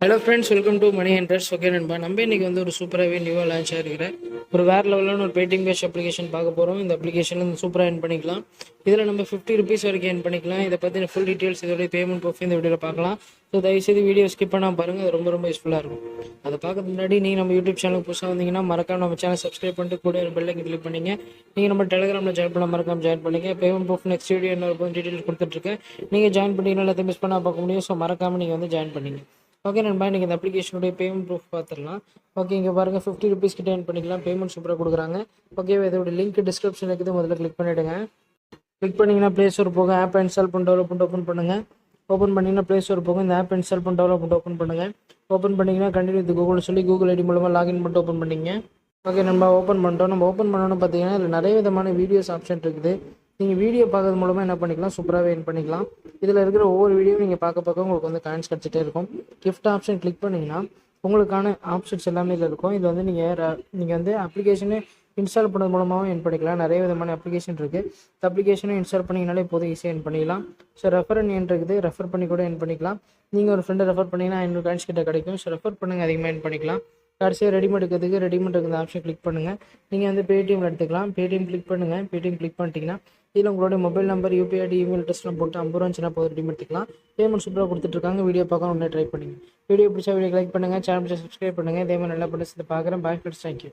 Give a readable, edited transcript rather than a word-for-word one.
Hello friends, welcome to money hunters. Okay நண்பா, நம்ம இன்னைக்கு வந்து ஒரு சூப்பராகவே நியூவாக லான்ச் ஆகிருக்கிறேன் ஒரு வேறு லெவலான ஒரு பெயிண்டிங் பேஸ்ட் அப்ளிகேஷன் பார்க்க போகிறோம். இந்த அப்ளிகேஷனில் வந்து சூப்பராக என் பண்ணிக்கலாம். இதில் நம்ம 50 ருபீஸ் வரைக்கும் என் பண்ணிக்கலாம். இதை பற்றின ஃபுல் டீட்டெயில்ஸ் இதோடைய பேமெண்ட் ப்ரூஃப் இந்த வீடியோவில் பார்க்கலாம். ஸோ தயவுசெய்து வீடியோ ஸ்கிப் பண்ணால் பாருங்கள், அது ரொம்ப யூஸ்ஃபுல்லாக இருக்கும். அதை பார்க்க முன்னாடி நீங்கள் நம்ம யூடியூப் சேனலுக்கு புதுசாக வந்தீங்கன்னா மறக்காம நம்ம சேனல் சப்ஸ்கிரைப் பண்ணிட்டு கூட ஒரு பெல்லைக்கு கிளிக் பண்ணிங்க. நீங்கள் நம்ம டெலிகிராமில் ஜாயின் பண்ண மறக்காம ஜாயின் பண்ணிங்க. பேமெண்ட் ப்ரூஃப் நெக்ஸ்ட் வீடியோ என்ன இருக்கும் டீட்டெயில்ஸ் கொடுத்துட்ருக்கேன். நீங்கள் ஜாயின் பண்ணிங்கன்னா எல்லாத்தையும் மிஸ் பண்ணால் பார்க்க முடியும். ஸோ மறக்காமல் நீங்கள் வந்து ஜாயின் பண்ணிங்க. ஓகே நண்பா, இன்றைக்கி இந்த அப்ளிகேஷனுடைய பேமெண்ட் ப்ரூஃப் பார்த்துடலாம். ஓகே, இங்கே பாருங்கள் 50 ருபீஸ் கிட்ட என் பண்ணிக்கலாம். பேமெண்ட் சூப்பராக கொடுக்குறாங்க. ஓகே, இதோட லிங்க் டிஸ்கிரிப்ஷன் இருக்குது, முதல்ல கிளிக் பண்ணிவிடுங்க. கிளிக் பண்ணிங்கன்னா ப்ளே ஸ்டோர் போக ஆப் இன்ஸ்டால் பண்ணி டெவலப்மெண்ட் ஓப்பன் பண்ணுங்கள். ஓப்பன் பண்ணிங்கன்னா ப்ளே ஸ்டோர் போக இந்த ஆப் இன்ஸ்டால் பண்ணி டெவலப்மெண்ட் ஓப்பன் பண்ணுங்கள். ஓப்பன் பண்ணிங்கன்னா கண்டினியூ வித் கூகுள் சொல்லி கூகுள் ஐடி மூலமாக லாகின் பண்ணிட்டு ஓப்பன் பண்ணிங்க. ஓகே, நம்ம ஓப்பன் பண்ணிட்டோம். நம்ம ஓப்பன் பண்ணோன்னு பார்த்தீங்கன்னா இதில் நிறைய விதமான வீடியோஸ் ஆப்ஷன் இருக்குது. நீங்கள் வீடியோ பார்க்கறது மூலமாக என்ன பண்ணிக்கலாம், சூப்பராகவே என் பண்ணிக்கலாம். இதில் இருக்கிற ஒவ்வொரு வீடியோவும் நீங்கள் பார்க்க உங்களுக்கு வந்து காயின்ஸ் கிடச்சிட்டே இருக்கும். கிஃப்ட் ஆப்ஷன் கிளிக் பண்ணிங்கன்னா உங்களுக்கான ஆப்ஷன்ஸ் எல்லாமே இதில் இருக்கும். இது வந்து நீங்கள் வந்து அப்ளிகேஷனு இன்ஸ்டால் பண்ணது மூலமாகவும் என் பண்ணிக்கலாம். நிறைய விதமான அப்ளிகேஷன் இருக்குது. இந்த அப்ளிகேஷனும் இன்ஸ்டால் பண்ணிங்கனாலே போதும், ஈஸியாக என் பண்ணிக்கலாம். ஸோ ரெஃபர் என் இருக்குது, ரெஃபர் பண்ணி கூட என் பண்ணிக்கலாம். நீங்கள் ஒரு ஃப்ரெண்டை ரெஃபர் பண்ணிங்கன்னா 500 காயின்ஸ் கிட்ட கிடைக்கும். ஸோ ரெஃபர் பண்ணுங்கள், அதிகமாக என் பண்ணிக்கலாம். கடைசியாக ரெடிமேட் இருக்கிறதுக்கு ரெடிமேட் இருக்கிற ஆப்ஷன் கிளிக் பண்ணுங்கள். நீங்கள் வந்து பேடிஎம்மில் எடுத்துக்கலாம். பேடிஎம் கிளிக் பண்ணுங்கள். பேடிஎம் கிளிக் பண்ணிட்டீங்கன்னா இதில் உங்களுடைய mobile number, UPI ID, email அட்ரஸ்லாம் போட்டு 50 ரூபா இருந்துச்சுன்னா போதும், ரெடி எடுத்துக்கலாம். பேமெண்ட் சூப்பராக கொடுத்துட்ருக்காங்க. வீடியோ பார்க்க ஒன்றே ட்ரை பண்ணுங்கள். வீடியோ பிடிச்சா வீடியோ லைக் பண்ணுங்கள், சேனல் பிடிச்சா சப்ஸ்கிரைப் பண்ணுங்கள். இதே மாதிரி நல்லா பண்ணி பார்க்குறேன். Bye friends, thank you.